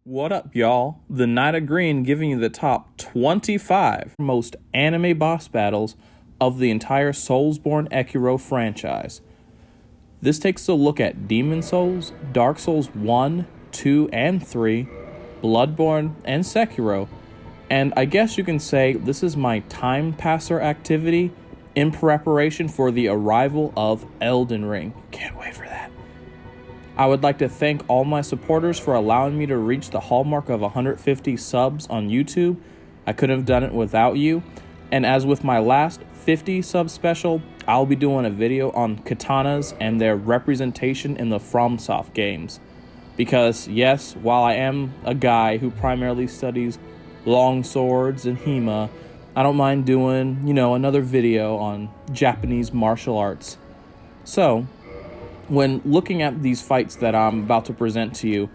What up, y'all? The Knight of Green giving you the top 25 most anime boss battles of the entire Soulsbornekiro franchise. This takes a look at Demon Souls, Dark Souls 1, 2, and 3, Bloodborne, and Sekiro, and I guess you can say this is my time passer activity in preparation for the arrival of Elden Ring. Can't wait for that. I would like to thank all my supporters for allowing me to reach the hallmark of 150 subs on YouTube. I couldn't have done it without you. And as with my last 50 sub special, I'll be doing a video on katanas and their representation in the FromSoft games. Because yes, while I am a guy who primarily studies long swords and HEMA, I don't mind doing, another video on Japanese martial arts. So, when looking at these fights that I'm about to present to you,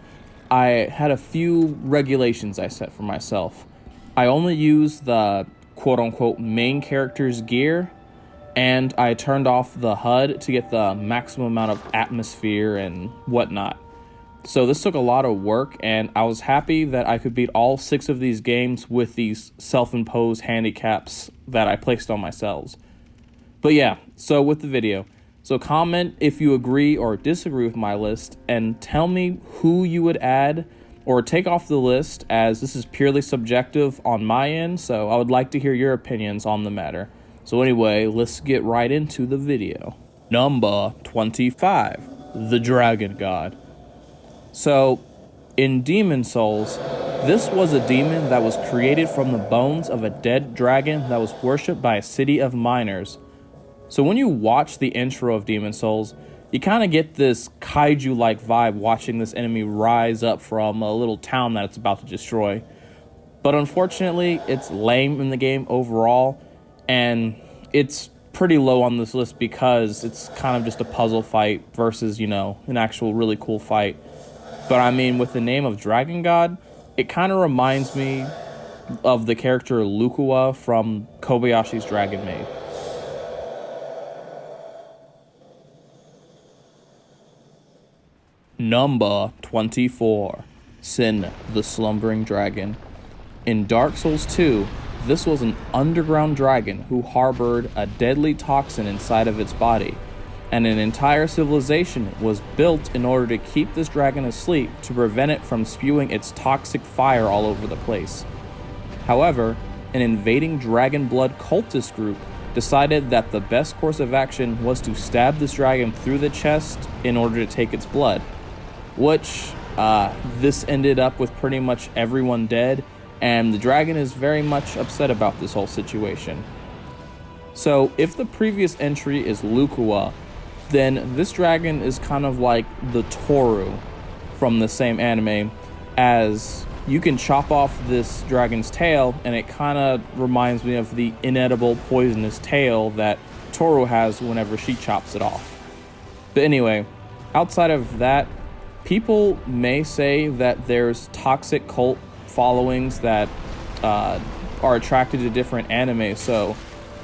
I had a few regulations I set for myself. I only used the quote-unquote main character's gear, and I turned off the HUD to get the maximum amount of atmosphere and whatnot. So this took a lot of work, and I was happy that I could beat all 6 of these games with these self-imposed handicaps that I placed on myself. But yeah, so with the video. So comment if you agree or disagree with my list, and tell me who you would add or take off the list, as this is purely subjective on my end, so I would like to hear your opinions on the matter. So anyway, let's get right into the video. Number 25, the Dragon God. So, in Demon Souls, this was a demon that was created from the bones of a dead dragon that was worshipped by a city of miners. So when you watch the intro of Demon Souls, you kind of get this kaiju-like vibe watching this enemy rise up from a little town that it's about to destroy. But unfortunately, it's lame in the game overall, and it's pretty low on this list because it's kind of just a puzzle fight versus, an actual really cool fight. But I mean, with the name of Dragon God, it kind of reminds me of the character Lukuwa from Kobayashi's Dragon Maid. Number 24, SINH, the Slumbering Dragon. In Dark Souls 2, this was an underground dragon who harbored a deadly toxin inside of its body, and an entire civilization was built in order to keep this dragon asleep to prevent it from spewing its toxic fire all over the place. However, an invading dragon blood cultist group decided that the best course of action was to stab this dragon through the chest in order to take its blood. Which, this ended up with pretty much everyone dead, and the dragon is very much upset about this whole situation. So, if the previous entry is Lukuwa, then this dragon is kind of like the Toru from the same anime, as you can chop off this dragon's tail, and it kind of reminds me of the inedible poisonous tail that Toru has whenever she chops it off. But anyway, outside of that, people may say that there's toxic cult followings that are attracted to different anime. So,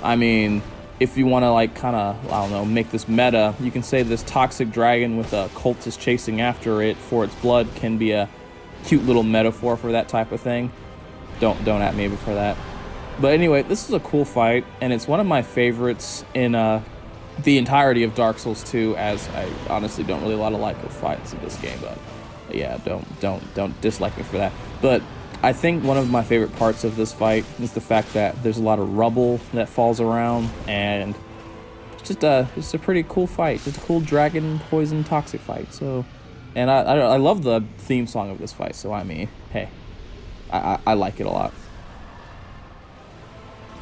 I mean, if you want to, make this meta, you can say this toxic dragon with a cultist chasing after it for its blood can be a cute little metaphor for that type of thing. Don't at me for that. But anyway, this is a cool fight, and it's one of my favorites in the entirety of Dark Souls 2, as I honestly don't really like the fights in this game, but yeah, don't dislike me for that. But I think one of my favorite parts of this fight is the fact that there's a lot of rubble that falls around, and it's just a pretty cool fight. Just a cool dragon poison toxic fight. So, and I love the theme song of this fight. So I mean, hey, I like it a lot.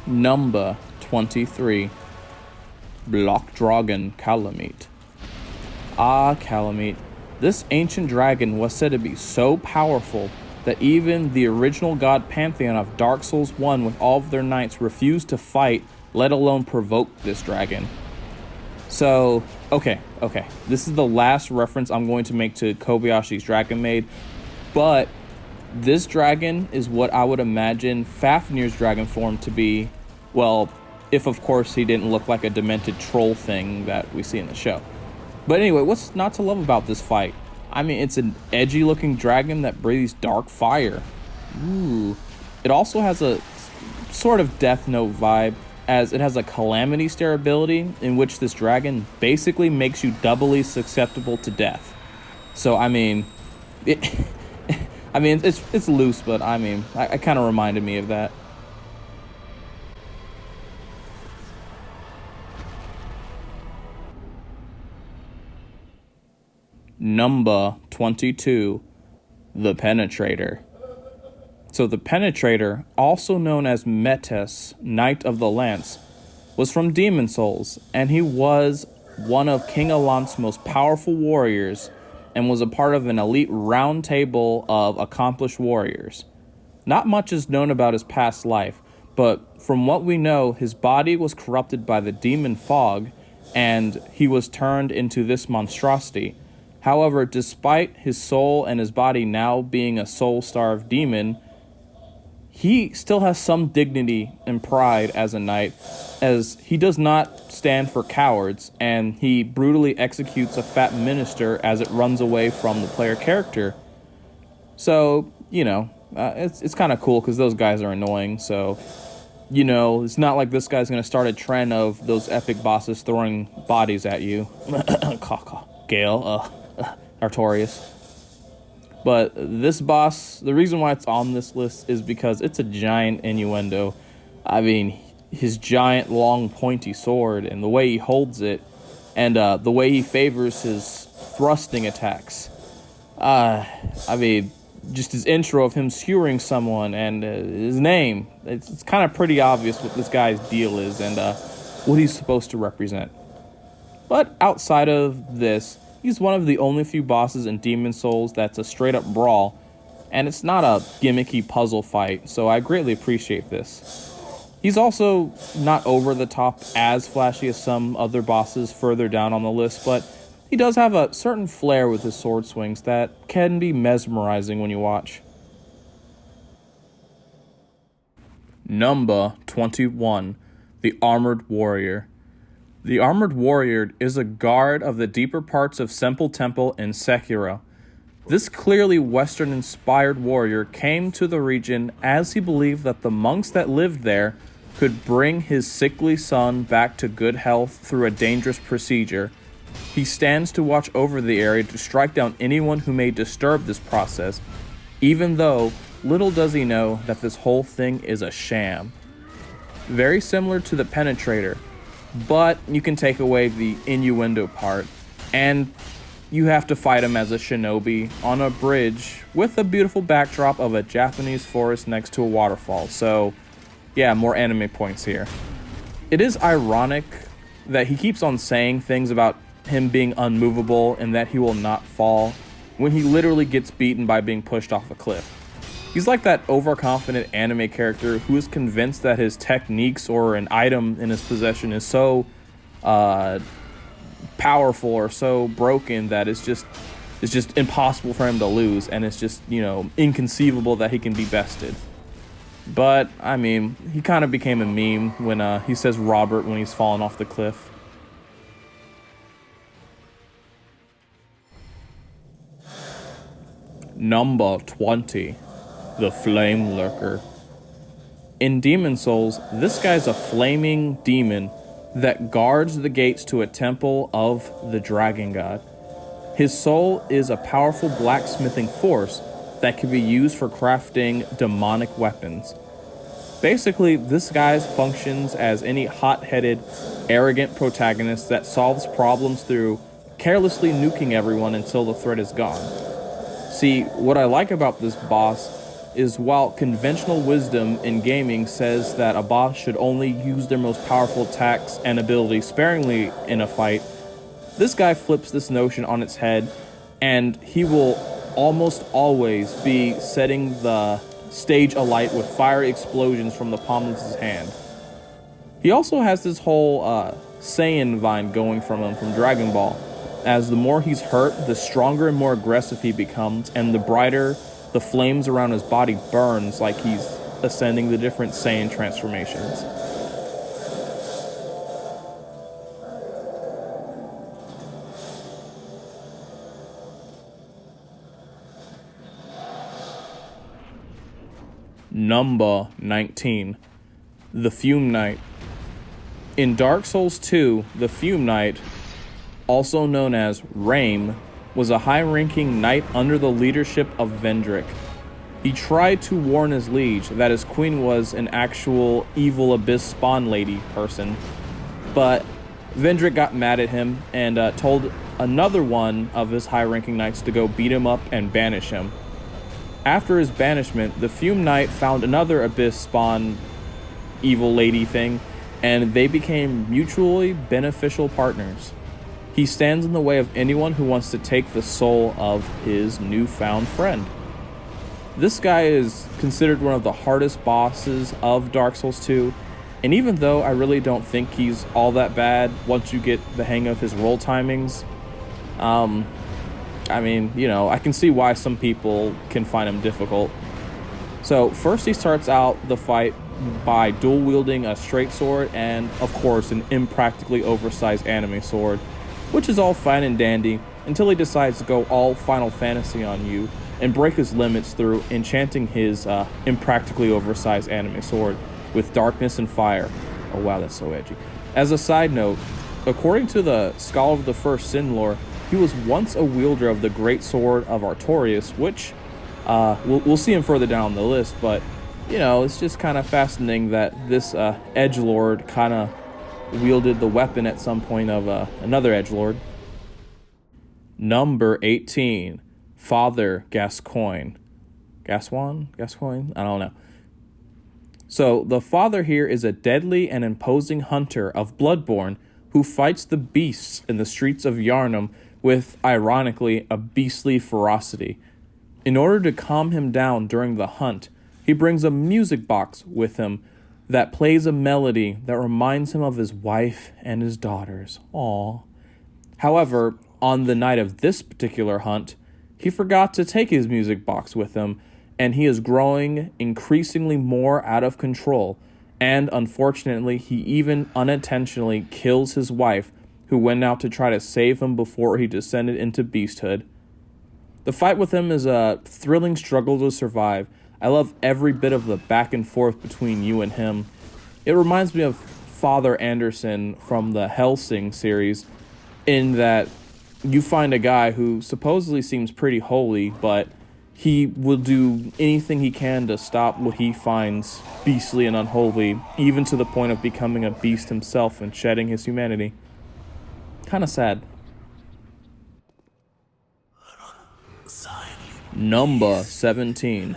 Number 23. Block Dragon KALAMEET. KALAMEET. This ancient dragon was said to be so powerful that even the original god pantheon of Dark Souls 1 with all of their knights refused to fight, let alone provoke this dragon. So, okay. This is the last reference I'm going to make to Kobayashi's Dragon Maid, but this dragon is what I would imagine Fafnir's dragon form to be, well, if of course he didn't look like a demented troll thing that we see in the show. But anyway, what's not to love about this fight? I mean, it's an edgy looking dragon that breathes dark fire. Ooh. It also has a sort of Death Note vibe, as it has a calamity stare ability in which this dragon basically makes you doubly susceptible to death. So I mean, it's loose, but I mean, I kind of reminded me of that. Number 22, the Penetrator. So the Penetrator, also known as Metis, Knight of the Lance, was from Demon Souls, and he was one of King Allant's most powerful warriors and was a part of an elite round table of accomplished warriors. Not much is known about his past life, but from what we know, his body was corrupted by the demon fog, and he was turned into this monstrosity. However, despite his soul and his body now being a soul-starved demon, he still has some dignity and pride as a knight, as he does not stand for cowards, and he brutally executes a fat minister as it runs away from the player character. So, you know, it's kind of cool because those guys are annoying, so, you know, it's not like this guy's going to start a trend of those epic bosses throwing bodies at you. GAEL, Artorias. But this boss, the reason why it's on this list is because it's a giant innuendo. I mean, his giant, long, pointy sword and the way he holds it and the way he favors his thrusting attacks. I mean, just his intro of him skewering someone and his name. It's kind of pretty obvious what this guy's deal is and what he's supposed to represent. But outside of this, he's one of the only few bosses in Demon Souls that's a straight-up brawl, and it's not a gimmicky puzzle fight, so I greatly appreciate this. He's also not over the top as flashy as some other bosses further down on the list, but he does have a certain flair with his sword swings that can be mesmerizing when you watch. Number 21, the Armored Warrior. The Armored Warrior is a guard of the deeper parts of Semple Temple in Sekiro. This clearly Western-inspired warrior came to the region as he believed that the monks that lived there could bring his sickly son back to good health through a dangerous procedure. He stands to watch over the area to strike down anyone who may disturb this process, even though little does he know that this whole thing is a sham. Very similar to the Penetrator, but you can take away the innuendo part, and you have to fight him as a shinobi on a bridge with a beautiful backdrop of a Japanese forest next to a waterfall. So, yeah, more anime points here. It is ironic that he keeps on saying things about him being unmovable and that he will not fall when he literally gets beaten by being pushed off a cliff. He's like that overconfident anime character who is convinced that his techniques or an item in his possession is so powerful or so broken that it's just impossible for him to lose, and it's just, you know, inconceivable that he can be bested. But I mean, he kind of became a meme when he says Robert when he's falling off the cliff. Number 20, the Flamelurker. In Demon Souls, this guy's a flaming demon that guards the gates to a temple of the Dragon God. His soul is a powerful blacksmithing force that can be used for crafting demonic weapons. Basically, this guy functions as any hot-headed, arrogant protagonist that solves problems through carelessly nuking everyone until the threat is gone. See, what I like about this boss is while conventional wisdom in gaming says that a boss should only use their most powerful attacks and abilities sparingly in a fight, this guy flips this notion on its head, and he will almost always be setting the stage alight with fiery explosions from the palm of his hand. He also has this whole Saiyan vine going from him from Dragon Ball, as the more he's hurt, the stronger and more aggressive he becomes, and the brighter the flames around his body burns like he's ascending the different Saiyan transformations. Number 19. The Fume Knight. In Dark Souls 2, the Fume Knight, also known as Rame, was a high-ranking knight under the leadership of Vendrick. He tried to warn his liege that his queen was an actual evil abyss spawn lady person, but Vendrick got mad at him and told another one of his high-ranking knights to go beat him up and banish him. After his banishment, the Fume Knight found another abyss spawn evil lady thing, and they became mutually beneficial partners. He stands in the way of anyone who wants to take the soul of his newfound friend. This guy is considered one of the hardest bosses of Dark Souls 2, and even though I really don't think he's all that bad once you get the hang of his roll timings, I mean, you know, I can see why some people can find him difficult. So first he starts out the fight by dual wielding a straight sword and, of course, an impractically oversized anime sword, which is all fine and dandy until he decides to go all Final Fantasy on you and break his limits through enchanting his impractically oversized anime sword with darkness and fire. Oh wow, that's so edgy. As a side note, according to the Scholar of the First Sin lore, he was once a wielder of the great sword of Artorias, which we'll see him further down the list, but you know, it's just kind of fascinating that this edgelord kind of wielded the weapon at some point of another edgelord. Number 18. Father Gascoigne. Gascoigne? I don't know. So, the father here is a deadly and imposing hunter of bloodborne who fights the beasts in the streets of Yharnam with, ironically, a beastly ferocity. In order to calm him down during the hunt, he brings a music box with him that plays a melody that reminds him of his wife and his daughters. Aww. However, on the night of this particular hunt, he forgot to take his music box with him, and he is growing increasingly more out of control, and unfortunately, he even unintentionally kills his wife, who went out to try to save him before he descended into beasthood. The fight with him is a thrilling struggle to survive. I love every bit of the back and forth between you and him. It reminds me of Father Anderson from the Hellsing series, in that you find a guy who supposedly seems pretty holy, but he will do anything he can to stop what he finds beastly and unholy, even to the point of becoming a beast himself and shedding his humanity. Kind of sad. Number 17.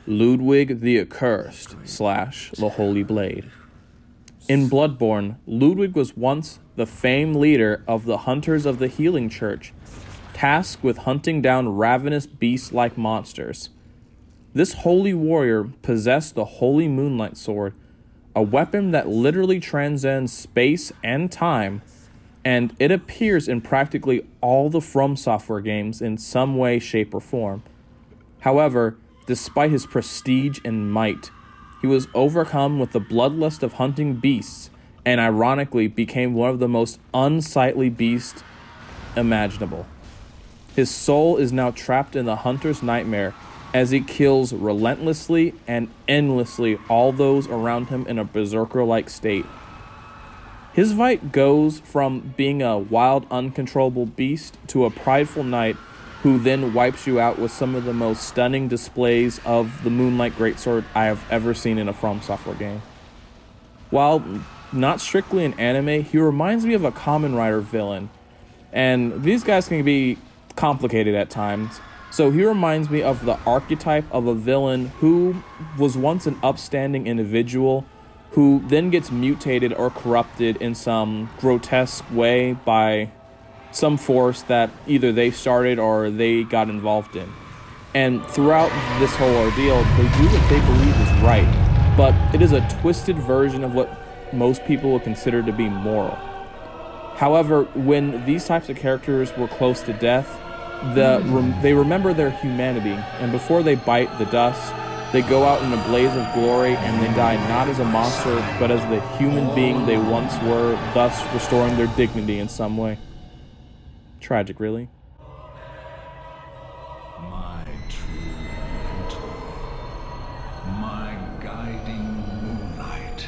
Ludwig the Accursed / the Holy Blade. In Bloodborne, Ludwig was once the famed leader of the Hunters of the Healing Church, tasked with hunting down ravenous beast-like monsters. This holy warrior possessed the Holy Moonlight Sword, a weapon that literally transcends space and time, and it appears in practically all the From Software games in some way, shape, or form. However, despite his prestige and might, he was overcome with the bloodlust of hunting beasts, and ironically became one of the most unsightly beasts imaginable. His soul is now trapped in the hunter's nightmare as he kills relentlessly and endlessly all those around him in a berserker-like state. His fight goes from being a wild, uncontrollable beast to a prideful knight who then wipes you out with some of the most stunning displays of the Moonlight Greatsword I have ever seen in a From Software game. While not strictly an anime, he reminds me of a Kamen Rider villain, and these guys can be complicated at times. So he reminds me of the archetype of a villain who was once an upstanding individual who then gets mutated or corrupted in some grotesque way by some force that either they started or they got involved in. And throughout this whole ordeal, they do what they believe is right, but it is a twisted version of what most people would consider to be moral. However, when these types of characters were close to death, they remember their humanity, and before they bite the dust, they go out in a blaze of glory, and they die not as a monster, but as the human being they once were, thus restoring their dignity in some way. Tragic, really. My true mentor, my guiding moonlight.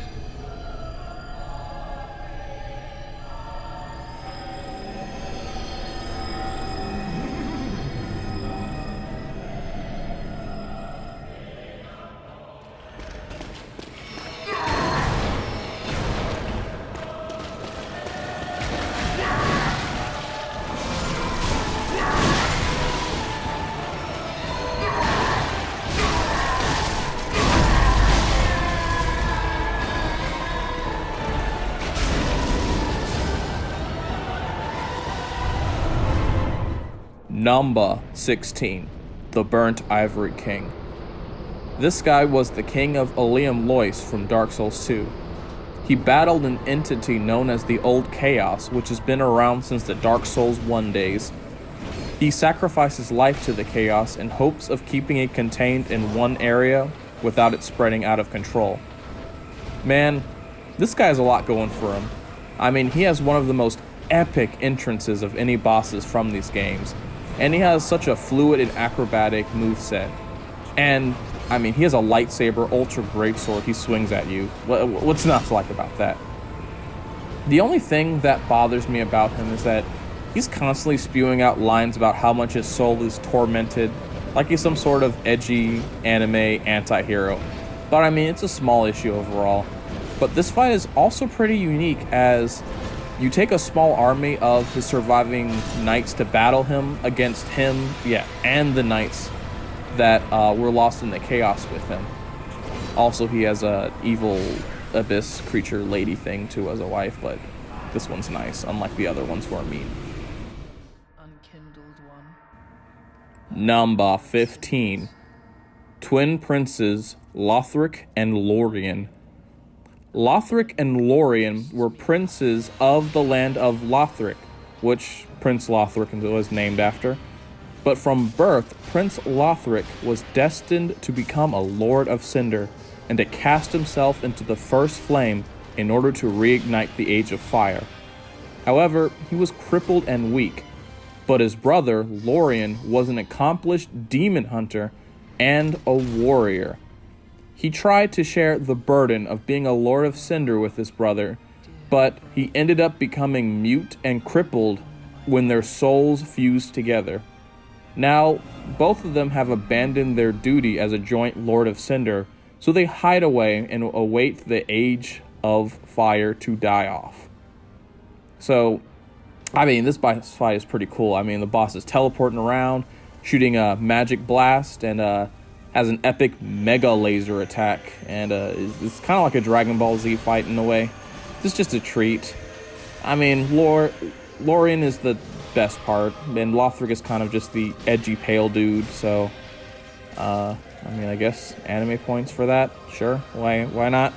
Number 16, the Burnt Ivory King. This guy was the king of Ilium Lois from Dark Souls 2. He battled an entity known as the Old Chaos, which has been around since the Dark Souls 1 days. He sacrificed his life to the Chaos in hopes of keeping it contained in one area without it spreading out of control. Man, this guy has a lot going for him. I mean, he has one of the most epic entrances of any bosses from these games. And he has such a fluid and acrobatic moveset. And, I mean, he has a lightsaber, ultra greatsword he swings at you. What's not to like about that? The only thing that bothers me about him is that he's constantly spewing out lines about how much his soul is tormented, like he's some sort of edgy anime anti-hero. But I mean, it's a small issue overall. But this fight is also pretty unique, as you take a small army of his surviving knights to battle him against him, and the knights that were lost in the chaos with him. Also, he has a evil abyss creature lady thing too as a wife, but this one's nice, unlike the other ones who are mean. Unkindled one. Number 15, Twin Princes LOTHRIC and LORIAN. LOTHRIC and LORIAN were princes of the land of LOTHRIC, which Prince LOTHRIC was named after. But from birth, Prince LOTHRIC was destined to become a Lord of Cinder and to cast himself into the first flame in order to reignite the Age of Fire. However, he was crippled and weak, but his brother, LORIAN, was an accomplished demon hunter and a warrior. He tried to share the burden of being a Lord of Cinder with his brother, but he ended up becoming mute and crippled when their souls fused together. Now, both of them have abandoned their duty as a joint Lord of Cinder, so they hide away and await the Age of Fire to die off. So, I mean, this boss fight is pretty cool. I mean, the boss is teleporting around, shooting a magic blast, and has an epic mega laser attack, and it's kind of like a Dragon Ball Z fight in a way. It's just a treat. I mean, LORIAN is the best part, and LOTHRIC is kind of just the edgy pale dude, so I mean, I guess anime points for that. Sure, why not?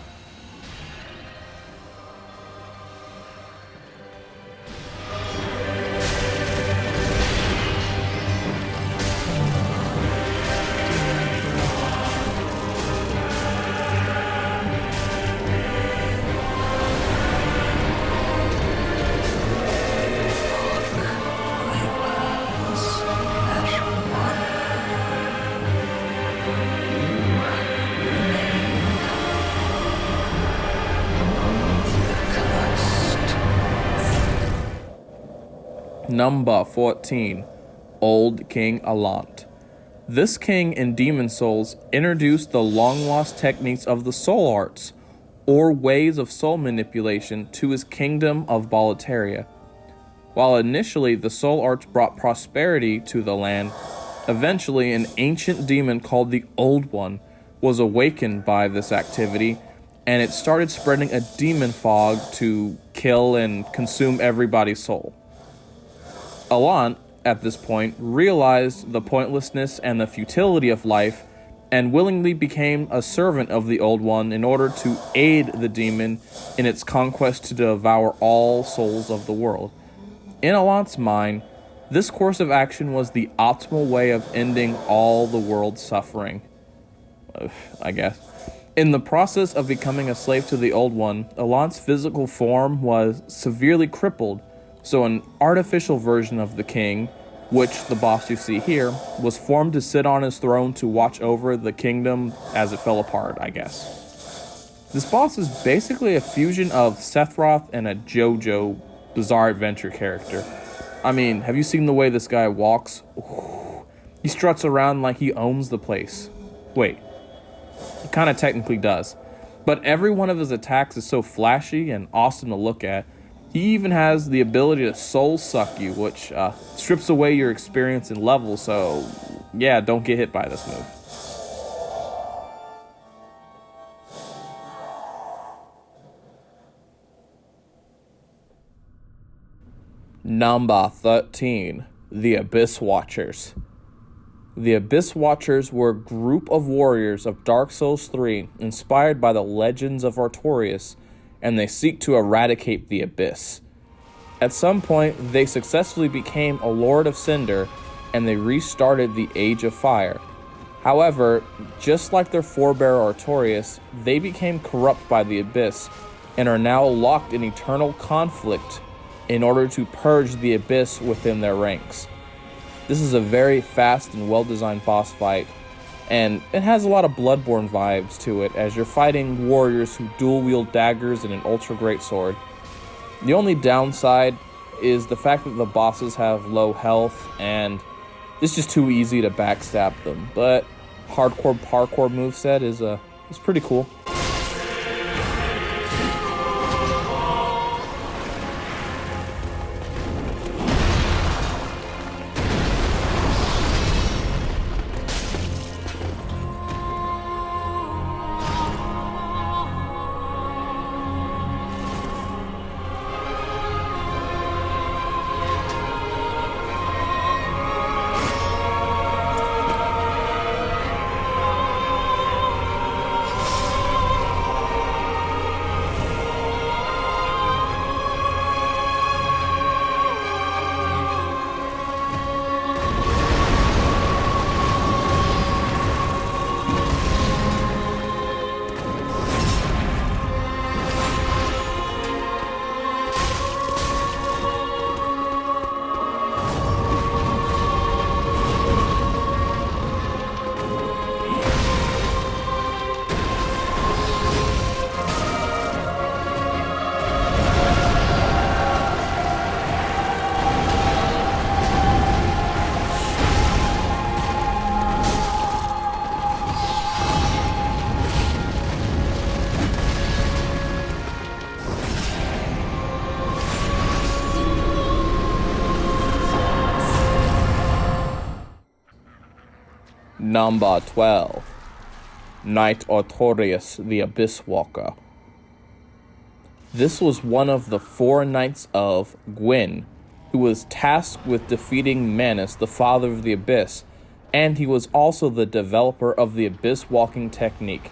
Number 14, Old King ALLANT. This king in Demon Souls introduced the long-lost techniques of the soul arts, or ways of soul manipulation, to his kingdom of Boletaria. While initially the soul arts brought prosperity to the land, eventually an ancient demon called the Old One was awakened by this activity, and it started spreading a demon fog to kill and consume everybody's soul. ALLANT, at this point, realized the pointlessness and the futility of life and willingly became a servant of the Old One in order to aid the demon in its conquest to devour all souls of the world. In ALLANT's mind, this course of action was the optimal way of ending all the world's suffering, I guess. In the process of becoming a slave to the Old One, ALLANT's physical form was severely crippled, so an artificial version of the king, which the boss you see here was formed to sit on his throne to watch over the kingdom as it fell apart, I guess. This boss is basically a fusion of Sephiroth and a JoJo Bizarre Adventure character. I mean, have you seen the way this guy walks? Ooh, he struts around like he owns the place. Wait, he kind of technically does. But every one of his attacks is so flashy and awesome to look at. He even has the ability to soul suck you, which strips away your experience and level, so yeah, don't get hit by this move. Number 13, the Abyss Watchers. The Abyss Watchers were a group of warriors of Dark Souls 3 inspired by the legends of Artorias, and they seek to eradicate the Abyss. At some point, they successfully became a Lord of Cinder, and they restarted the Age of Fire. However, just like their forebearer Artorias, they became corrupt by the Abyss, and are now locked in eternal conflict in order to purge the Abyss within their ranks. This is a very fast and well-designed boss fight, and it has a lot of Bloodborne vibes to it as you're fighting warriors who dual-wield daggers and an ultra-great sword. The only downside is the fact that the bosses have low health, and it's just too easy to backstab them, but hardcore parkour moveset is pretty cool. Number 12, Knight Artorias, the Abysswalker. This was one of the 4 knights of Gwyn, who was tasked with defeating Manus, the father of the Abyss, and he was also the developer of the Abyss walking technique.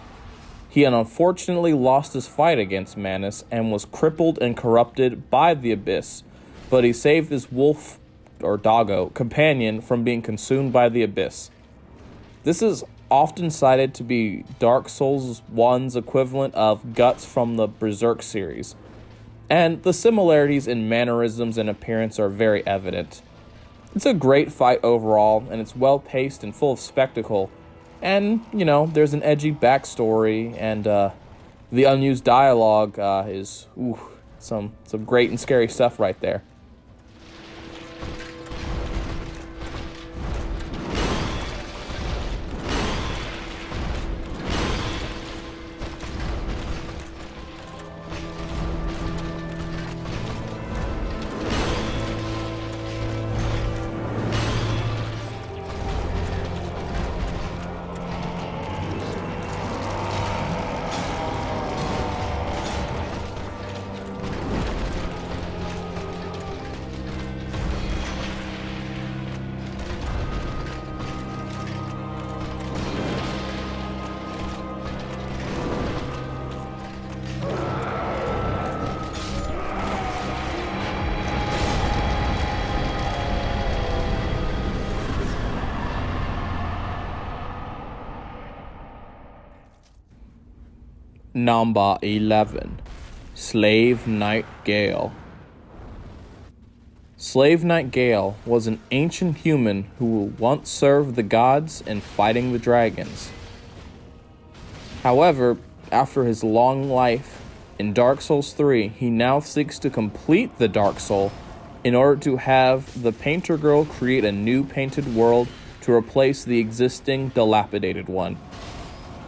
He had unfortunately lost his fight against Manus and was crippled and corrupted by the Abyss, but he saved his wolf, or doggo, companion from being consumed by the Abyss. This is often cited to be Dark Souls 1's equivalent of Guts from the Berserk series, and the similarities in mannerisms and appearance are very evident. It's a great fight overall, and it's well paced and full of spectacle, and, you know, there's an edgy backstory, and the unused dialogue is some great and scary stuff right there. Number 11, Slave Knight GAEL. Slave Knight GAEL was an ancient human who once served the gods in fighting the dragons. However, after his long life in Dark Souls 3, he now seeks to complete the Dark Soul in order to have the painter girl create a new painted world to replace the existing dilapidated one.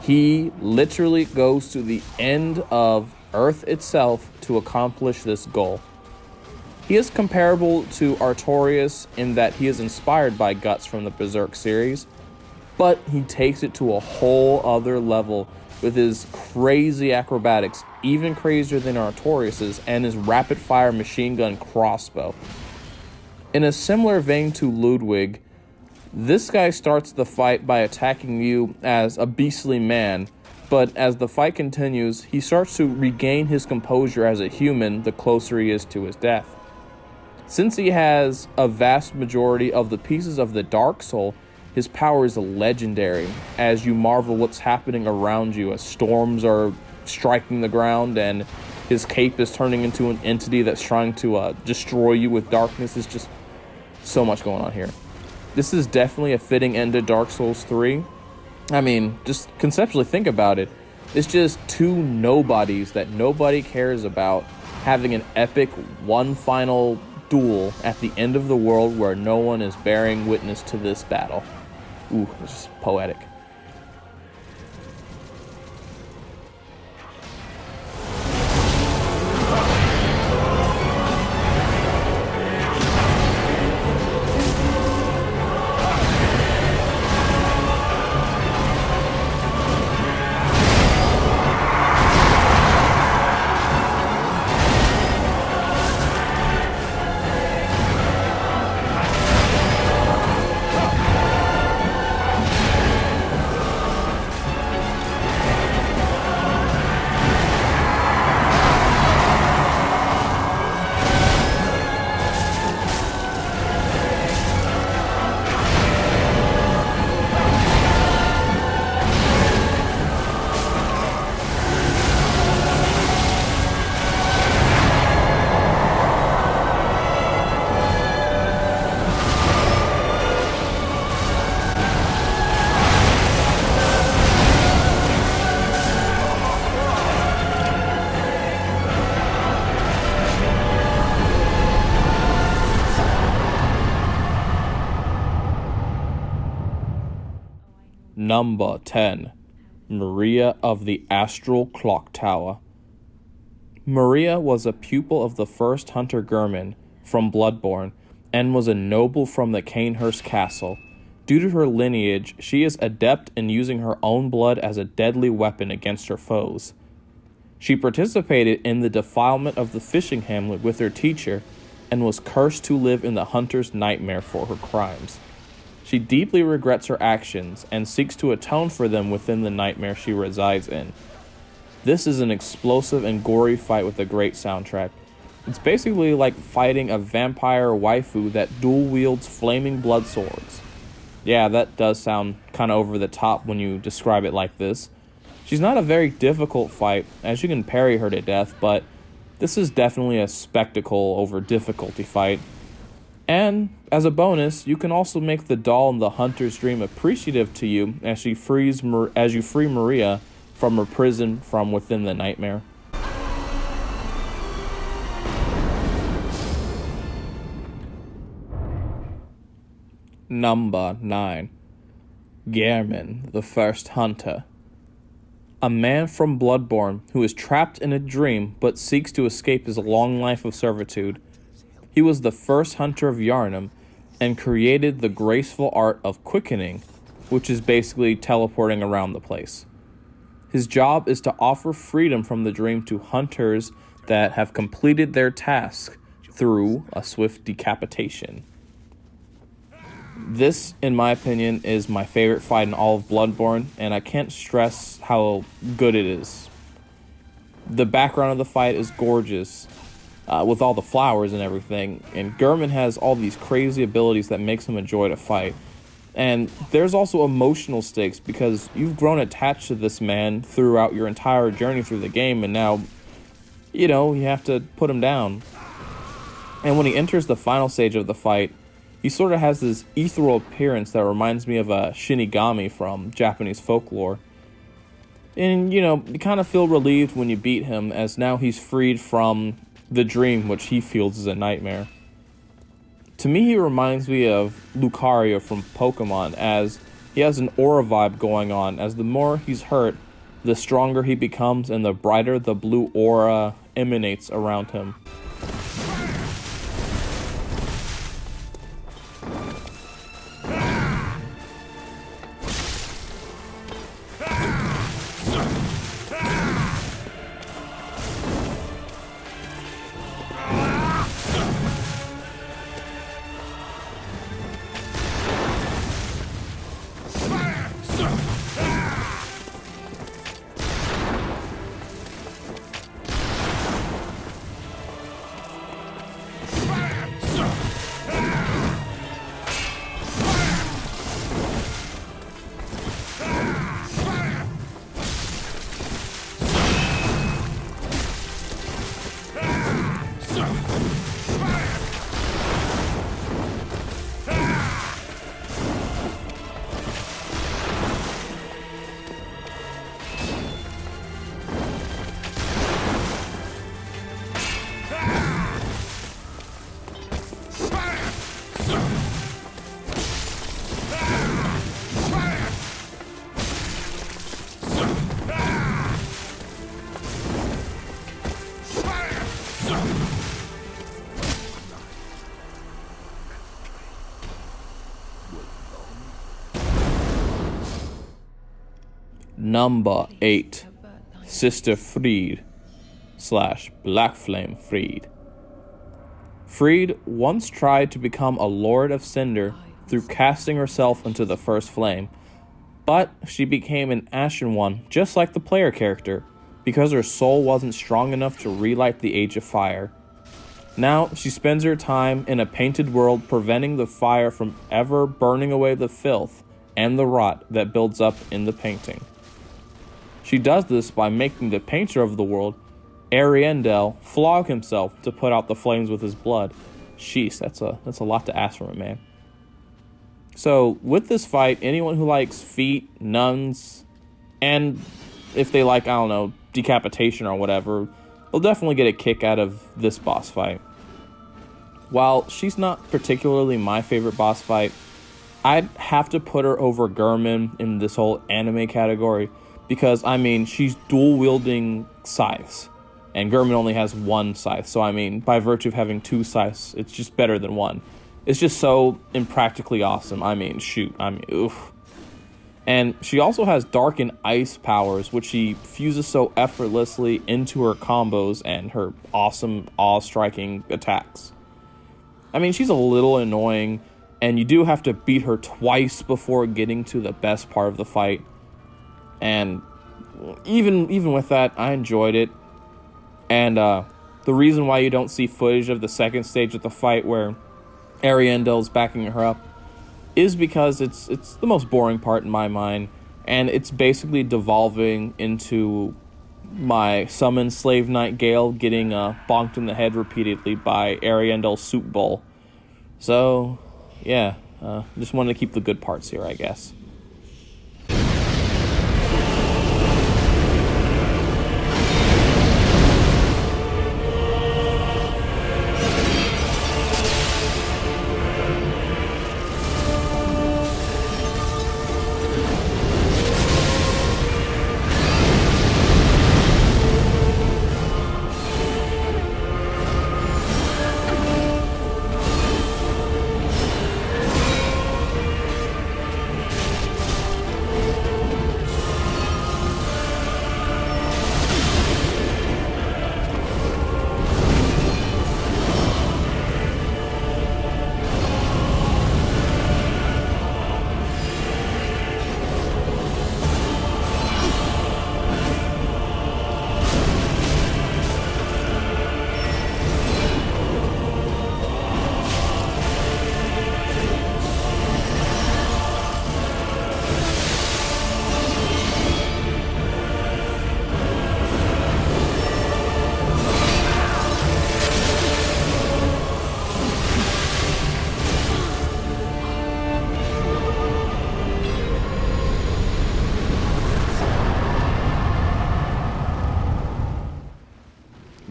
He literally goes to the end of Earth itself to accomplish this goal. He is comparable to Artorias in that he is inspired by Guts from the Berserk series, but he takes it to a whole other level with his crazy acrobatics, even crazier than Artorias's, and his rapid-fire machine gun crossbow. In a similar vein to Ludwig, this guy starts the fight by attacking you as a beastly man, but as the fight continues, he starts to regain his composure as a human the closer he is to his death. Since he has a vast majority of the pieces of the Dark Soul, his power is legendary as you marvel what's happening around you as storms are striking the ground and his cape is turning into an entity that's trying to destroy you with darkness. It's just so much going on here. This is definitely a fitting end to Dark Souls 3. I mean, just conceptually think about it. It's just two nobodies that nobody cares about having an epic one final duel at the end of the world where no one is bearing witness to this battle. Ooh, it's just poetic. Number 10. Maria of the Astral Clocktower. Maria was a pupil of the first hunter GERHMAN from Bloodborne and was a noble from the Cainhurst Castle. Due to her lineage, she is adept in using her own blood as a deadly weapon against her foes. She participated in the defilement of the fishing hamlet with her teacher and was cursed to live in the hunter's nightmare for her crimes. She deeply regrets her actions and seeks to atone for them within the nightmare she resides in. This is an explosive and gory fight with a great soundtrack. It's basically like fighting a vampire waifu that dual wields flaming blood swords. Yeah, that does sound kinda over the top when you describe it like this. She's not a very difficult fight, as you can parry her to death, but this is definitely a spectacle over difficulty fight. And as a bonus, you can also make the doll in the hunter's dream appreciative to you as you free Maria from her prison from within the nightmare. Number 9. GERHMAN, the First Hunter. A man from Bloodborne who is trapped in a dream but seeks to escape his long life of servitude. He was the first hunter of Yharnam and created the graceful art of quickening, which is basically teleporting around the place. His job is to offer freedom from the dream to hunters that have completed their task through a swift decapitation. This, in my opinion, is my favorite fight in all of Bloodborne, and I can't stress how good it is. The background of the fight is gorgeous, with all the flowers and everything, and GERHMAN has all these crazy abilities that makes him a joy to fight. And there's also emotional stakes because you've grown attached to this man throughout your entire journey through the game, and now, you have to put him down. And when he enters the final stage of the fight, he sort of has this ethereal appearance that reminds me of a Shinigami from Japanese folklore. And, you kind of feel relieved when you beat him, as now he's freed from the dream which he feels is a nightmare. To me, he reminds me of Lucario from Pokemon, as he has an aura vibe going on, as the more he's hurt, the stronger he becomes and the brighter the blue aura emanates around him. Number 8, Sister Friede / BLACKFLAME Friede. Friede once tried to become a Lord of Cinder through casting herself into the first flame, but she became an Ashen One just like the player character, because her soul wasn't strong enough to relight the Age of Fire. Now she spends her time in a painted world, preventing the fire from ever burning away the filth and the rot that builds up in the painting. She does this by making the painter of the world, Ariandel, flog himself to put out the flames with his blood. Sheesh, that's a lot to ask from a man. So with this fight, anyone who likes feet, nuns, and if they like, I don't know, decapitation or whatever, they'll definitely get a kick out of this boss fight. While she's not particularly my favorite boss fight, I'd have to put her over GERHMAN in this whole anime category, because, I mean, she's dual-wielding scythes, and GERHMAN only has one scythe, so, I mean, by virtue of having two scythes, it's just better than one. It's just so impractically awesome. I mean, shoot, oof. And she also has dark and ice powers, which she fuses so effortlessly into her combos and her awesome, awe-striking attacks. I mean, she's a little annoying, and you do have to beat her twice before getting to the best part of the fight. And even with that, I enjoyed it. And the reason why you don't see footage of the second stage of the fight where Ariandel's backing her up is because it's the most boring part in my mind, and it's basically devolving into my summon Slave Knight GAEL getting bonked in the head repeatedly by Ariandel's soup bowl. So yeah, just wanted to keep the good parts here, I guess.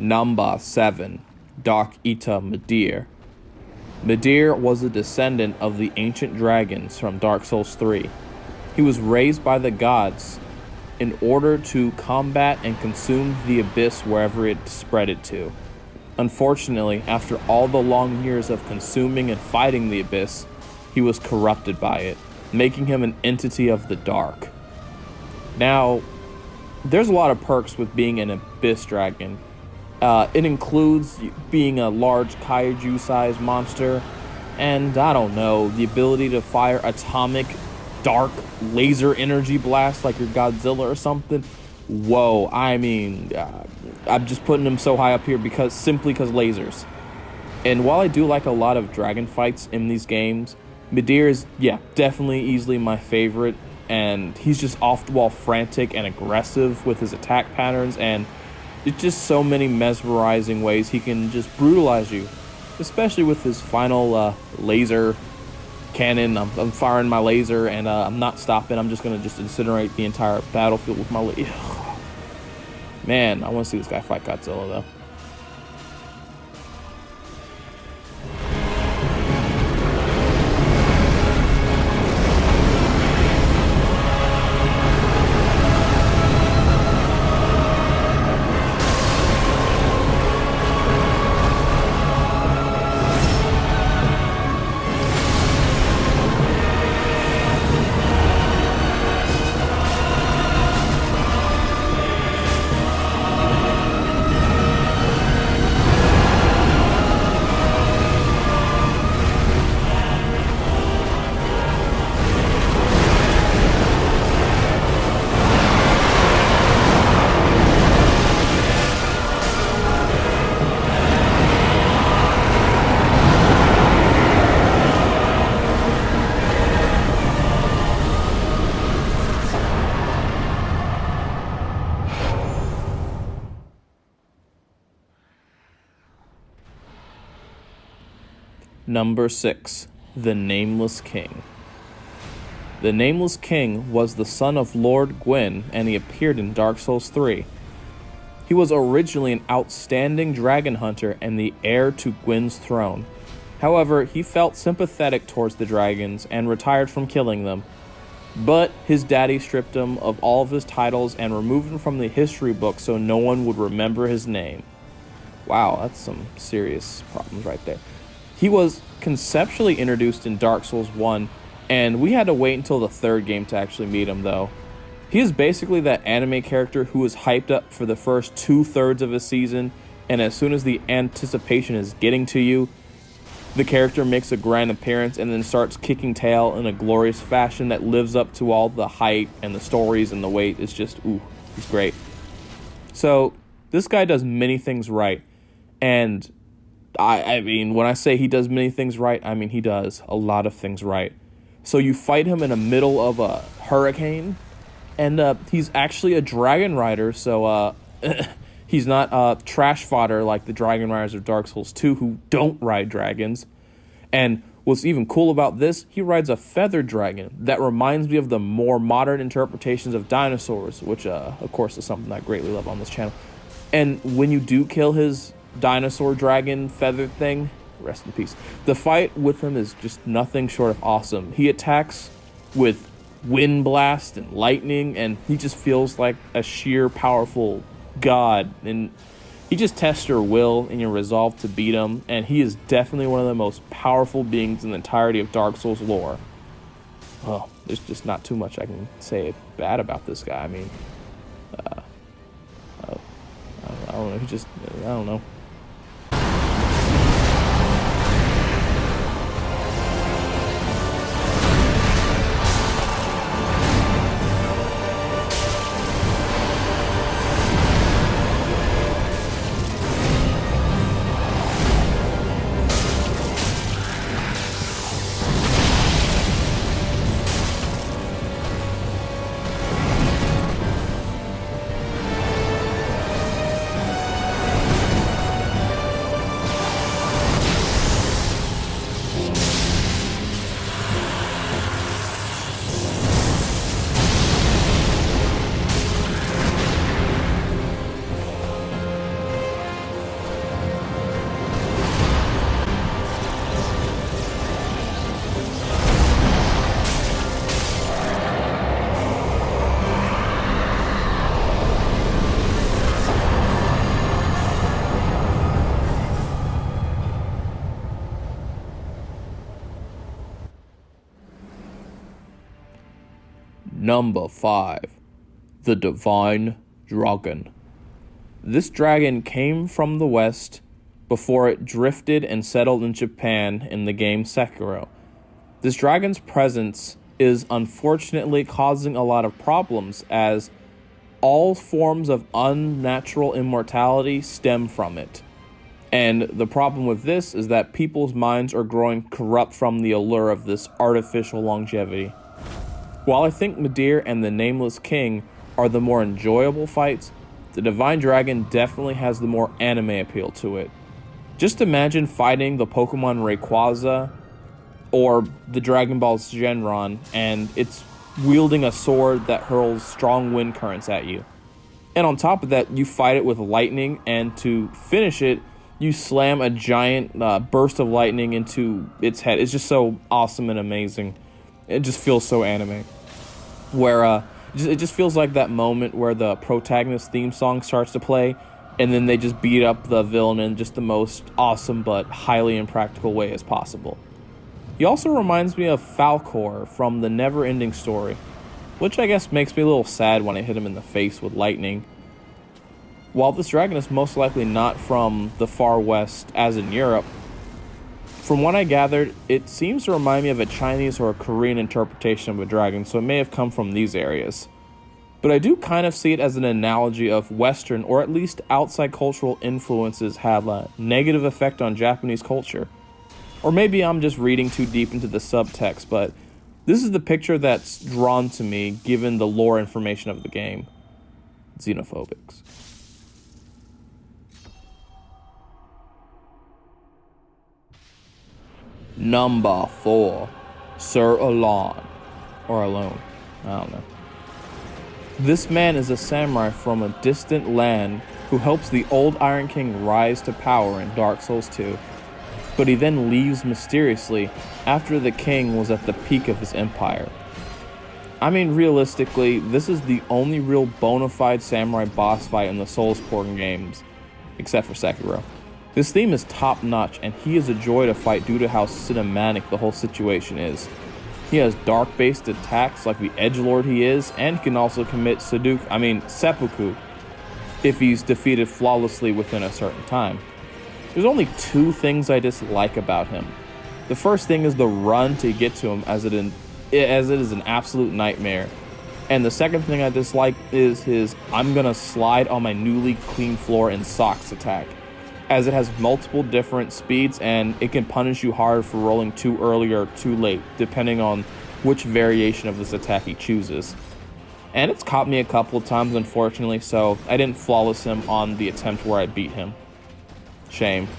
Number 7. DARKEATER MIDIR. MIDIR was a descendant of the ancient dragons from Dark Souls 3. He was raised by the gods in order to combat and consume the abyss wherever it spread it to. Unfortunately, after all the long years of consuming and fighting the abyss, he was corrupted by it, making him an entity of the dark. Now, there's a lot of perks with being an abyss dragon. It includes being a large kaiju-sized monster, and I don't know, the ability to fire atomic dark laser energy blast like your Godzilla or something. Whoa, I mean, I'm just putting him so high up here simply because lasers. And while I do like a lot of dragon fights in these games, Midir is, definitely easily my favorite, and he's just off the wall frantic and aggressive with his attack patterns, and it's just so many mesmerizing ways he can just brutalize you, especially with his final laser cannon. I'm firing my laser, and I'm not stopping. I'm just gonna incinerate the entire battlefield with my laser. Man, I want to see this guy fight Godzilla though. Number 6. The Nameless King. The Nameless King was the son of Lord Gwyn, and he appeared in Dark Souls 3. He was originally an outstanding dragon hunter and the heir to Gwyn's throne. However, he felt sympathetic towards the dragons and retired from killing them. But his daddy stripped him of all of his titles and removed him from the history book so no one would remember his name. Wow, that's some serious problems right there. He was conceptually introduced in Dark Souls 1, and we had to wait until the third game to actually meet him though. He is basically that anime character who was hyped up for the first 2/3 of a season, and as soon as the anticipation is getting to you, the character makes a grand appearance and then starts kicking tail in a glorious fashion that lives up to all the hype and the stories and the wait. It's just, ooh, he's great. So, this guy does many things right, and I mean, when I say he does many things right, I mean he does a lot of things right. So you fight him in the middle of a hurricane, and he's actually a dragon rider, so he's not trash fodder like the dragon riders of Dark Souls 2 who don't ride dragons. And what's even cool about this, he rides a feathered dragon that reminds me of the more modern interpretations of dinosaurs, which of course is something I greatly love on this channel. And when you do kill his dinosaur dragon feathered thing, rest in peace, the fight with him is just nothing short of awesome. He attacks with wind blast and lightning, and he just feels like a sheer powerful god, and he just tests your will and your resolve to beat him, and he is definitely one of the most powerful beings in the entirety of Dark Souls lore. Oh, there's just not too much I can say bad about this guy. I mean, I don't know, I don't know. Number 5. The Divine Dragon. This dragon came from the west before it drifted and settled in Japan in the game Sekiro. This dragon's presence is unfortunately causing a lot of problems, as all forms of unnatural immortality stem from it. And the problem with this is that people's minds are growing corrupt from the allure of this artificial longevity. While I think MIDIR and the Nameless King are the more enjoyable fights, the Divine Dragon definitely has the more anime appeal to it. Just imagine fighting the Pokemon Rayquaza or the Dragon Ball Shenron, and it's wielding a sword that hurls strong wind currents at you. And on top of that, you fight it with lightning, and to finish it, you slam a giant burst of lightning into its head. It's just so awesome and amazing. It just feels so anime. Where it just feels like that moment where the protagonist theme song starts to play, and then they just beat up the villain in just the most awesome but highly impractical way as possible. He also reminds me of Falcor from the Never-Ending Story, which I guess makes me a little sad when I hit him in the face with lightning. While this dragon is most likely not from the far west, as in Europe, from what I gathered, it seems to remind me of a Chinese or a Korean interpretation of a dragon, so it may have come from these areas. But I do kind of see it as an analogy of Western, or at least outside cultural influences have a negative effect on Japanese culture. Or maybe I'm just reading too deep into the subtext, but this is the picture that's drawn to me given the lore information of the game. Xenophobics. Number 4. Sir Alonne. Or Alone. I don't know. This man is a samurai from a distant land who helps the old Iron King rise to power in Dark Souls 2. But he then leaves mysteriously after the king was at the peak of his empire. I mean, realistically, this is the only real bona fide samurai boss fight in the Soulsborne games, except for Sekiro. This theme is top notch, and he is a joy to fight due to how cinematic the whole situation is. He has dark based attacks like the edgelord he is, and he can also commit seppuku if he's defeated flawlessly within a certain time. There's only 2 things I dislike about him. The first thing is the run to get to him, as it is an absolute nightmare. And the second thing I dislike is his "I'm gonna slide on my newly clean floor in socks" attack, as it has multiple different speeds and it can punish you hard for rolling too early or too late, depending on which variation of this attack he chooses. And it's caught me a couple of times, unfortunately, so I didn't flawless him on the attempt where I beat him. Shame.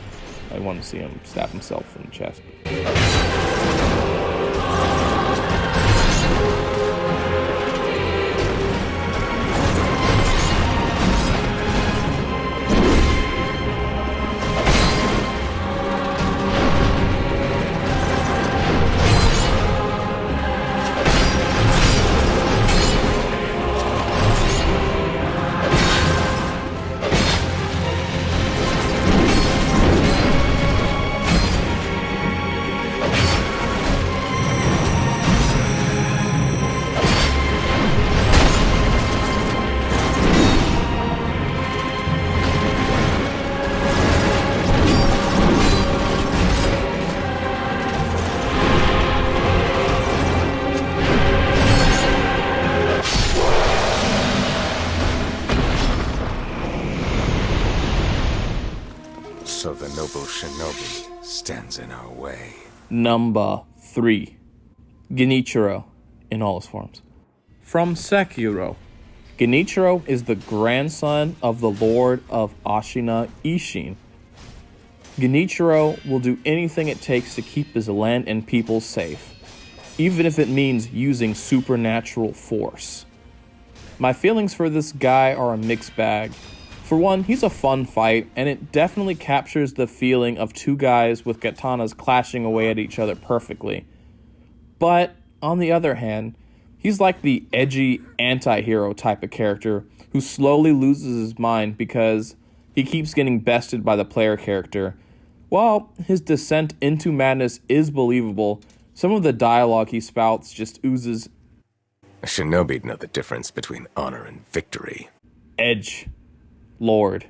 I want to see him stab himself in the chest. So the noble shinobi stands in our way. Number 3. Genichiro in all his forms. From Sekiro. Genichiro is the grandson of the Lord of Ashina, Isshin. Genichiro will do anything it takes to keep his land and people safe, even if it means using supernatural force. My feelings for this guy are a mixed bag. For one, he's a fun fight, and it definitely captures the feeling of 2 guys with katanas clashing away at each other perfectly. But, on the other hand, he's like the edgy anti-hero type of character who slowly loses his mind because he keeps getting bested by the player character. While his descent into madness is believable, some of the dialogue he spouts just oozes A shinobi'd know the difference between honor and victory. Edge Lord.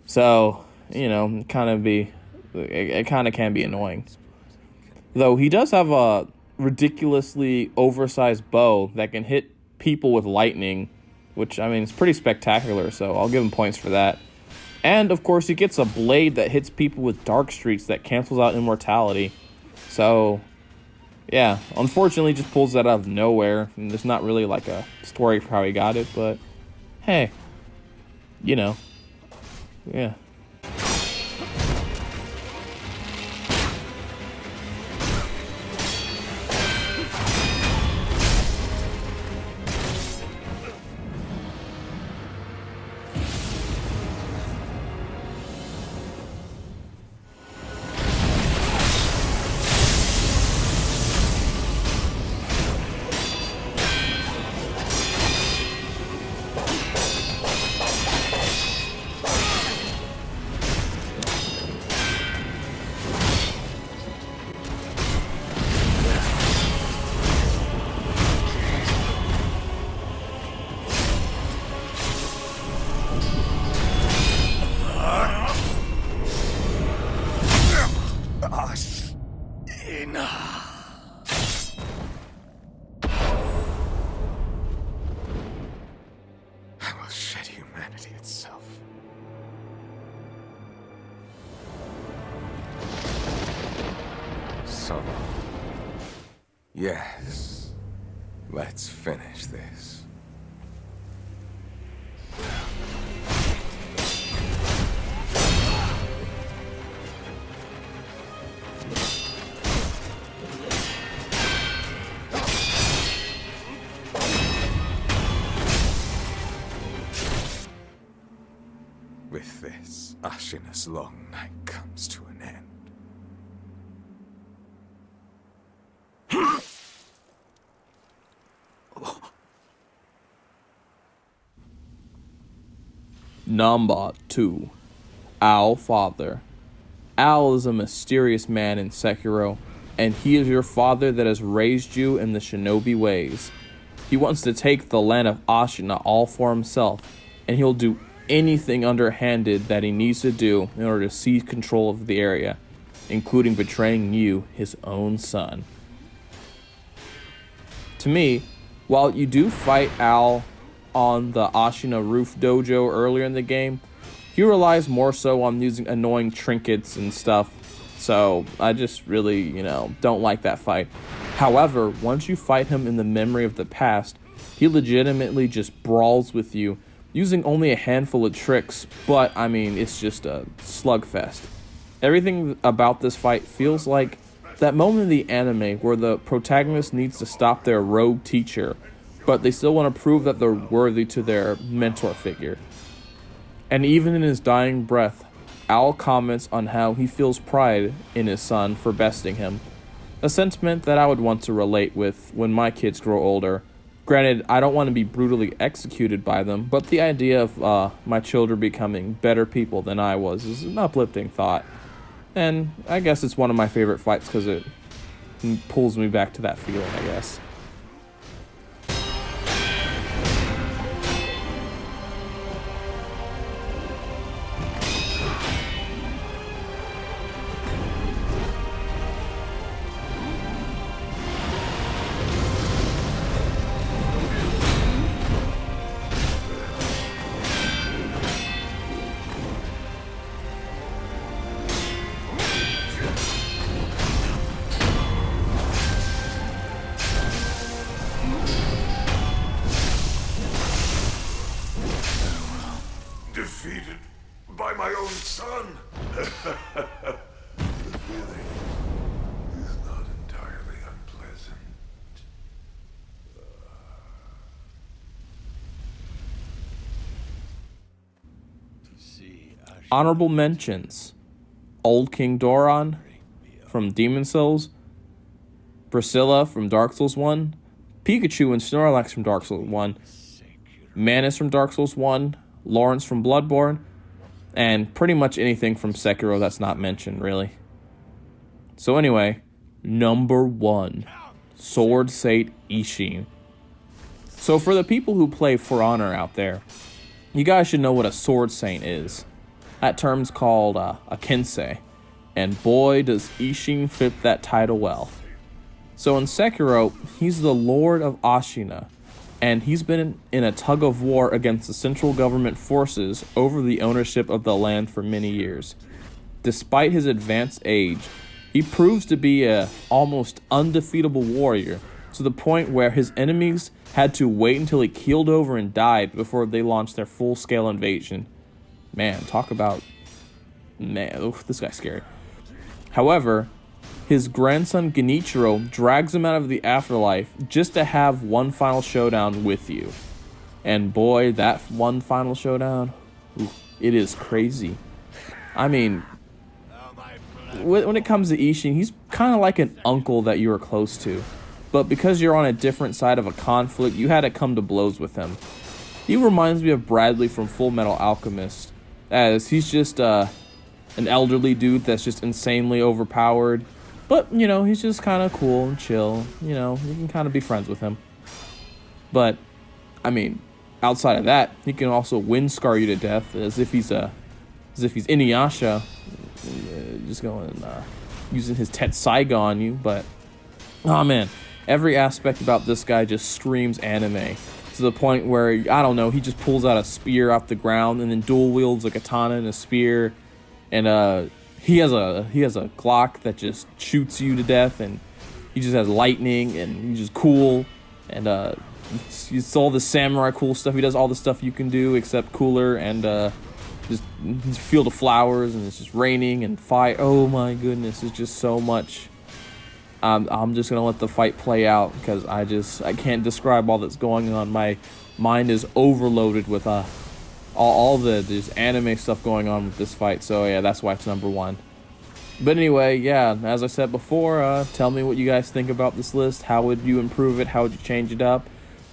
So, you know, it kind of can be annoying. Though he does have a ridiculously oversized bow that can hit people with lightning, which, I mean, it's pretty spectacular, so I'll give him points for that. And, of course, he gets a blade that hits people with dark streaks that cancels out immortality. So, yeah, unfortunately, just pulls that out of nowhere. And there's not really, like, a story for how he got it, but, hey, you know, yeah. I will shed humanity itself. Solo. Yes. Let's finish this. With this, Ashina's long night comes to an end. Number 2. Owl Father. Owl is a mysterious man in Sekiro, and he is your father that has raised you in the shinobi ways. He wants to take the land of Ashina all for himself, and he'll do anything underhanded that he needs to do in order to seize control of the area, including betraying you, his own son. To me, while you do fight Owl on the Ashina roof dojo earlier in the game, he relies more so on using annoying trinkets and stuff, so I just really, you know, don't like that fight. However, once you fight him in the memory of the past, he legitimately just brawls with you, using only a handful of tricks, but I mean, it's just a slugfest. Everything about this fight feels like that moment in the anime where the protagonist needs to stop their rogue teacher, but they still want to prove that they're worthy to their mentor figure. And even in his dying breath, Owl comments on how he feels pride in his son for besting him, a sentiment that I would want to relate with when my kids grow older. Granted, I don't want to be brutally executed by them, but the idea of my children becoming better people than I was is an uplifting thought. And I guess it's one of my favorite fights because it pulls me back to that feeling, I guess. Defeated by my own son. The feeling is not entirely unpleasant. Honorable mentions: Old King Doran from Demon Souls, Priscilla from Dark Souls 1, Pikachu and Snorlax from Dark Souls 1, Manus from Dark Souls 1, Lawrence from Bloodborne, and pretty much anything from Sekiro that's not mentioned, really. So anyway, number 1, Sword Sate Isshin. So for the people who play For Honor out there, you guys should know what a Sword Saint is. That term's called a Kensei, and boy does Isshin fit that title well. So in Sekiro, he's the Lord of Ashina, and he's been in a tug of war against the central government forces over the ownership of the land for many years. Despite his advanced age, he proves to be a almost undefeatable warrior, to the point where his enemies had to wait until he keeled over and died before they launched their full-scale invasion. Man, talk about... Man, oof, this guy's scary. However, his grandson Genichiro drags him out of the afterlife just to have one final showdown with you. And boy, that one final showdown, oof, it is crazy. I mean, when it comes to Isshin, he's kind of like an uncle that you are close to. But because you're on a different side of a conflict, you had to come to blows with him. He reminds me of Bradley from Full Metal Alchemist, as he's just an elderly dude that's just insanely overpowered. But, you know, he's just kind of cool and chill. You know, you can kind of be friends with him. But, I mean, outside of that, he can also wind scar you to death, as if he's Inuyasha, just going using his Tetsaiga on you. But, oh man, every aspect about this guy just screams anime, to the point where, I don't know, he just pulls out a spear off the ground and then dual wields a katana and a spear, and he has a Glock that just shoots you to death, and he just has lightning, and he's just cool, and it's all the samurai cool stuff. He does all the stuff you can do except cooler, and just he's a field of flowers, and it's just raining and fire. Oh my goodness, it's just so much. I'm just gonna let the fight play out, because I can't describe all that's going on. My mind is overloaded with all this anime stuff going on with this fight. So yeah, that's why it's number one. But anyway, yeah, as I said before, tell me what you guys think about this list. How would you improve it? How would you change it up?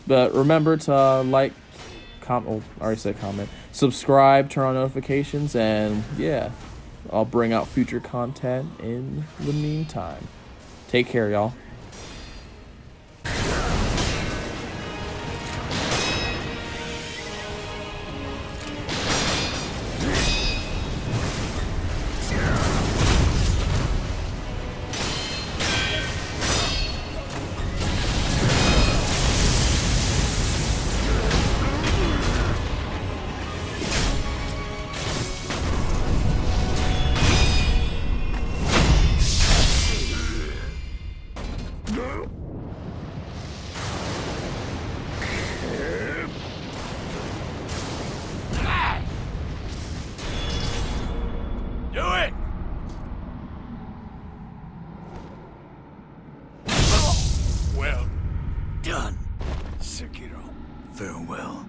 But remember to like, I already said comment, subscribe, turn on notifications, and yeah, I'll bring out future content in the meantime. Take care, y'all. Done. Sekiro, farewell.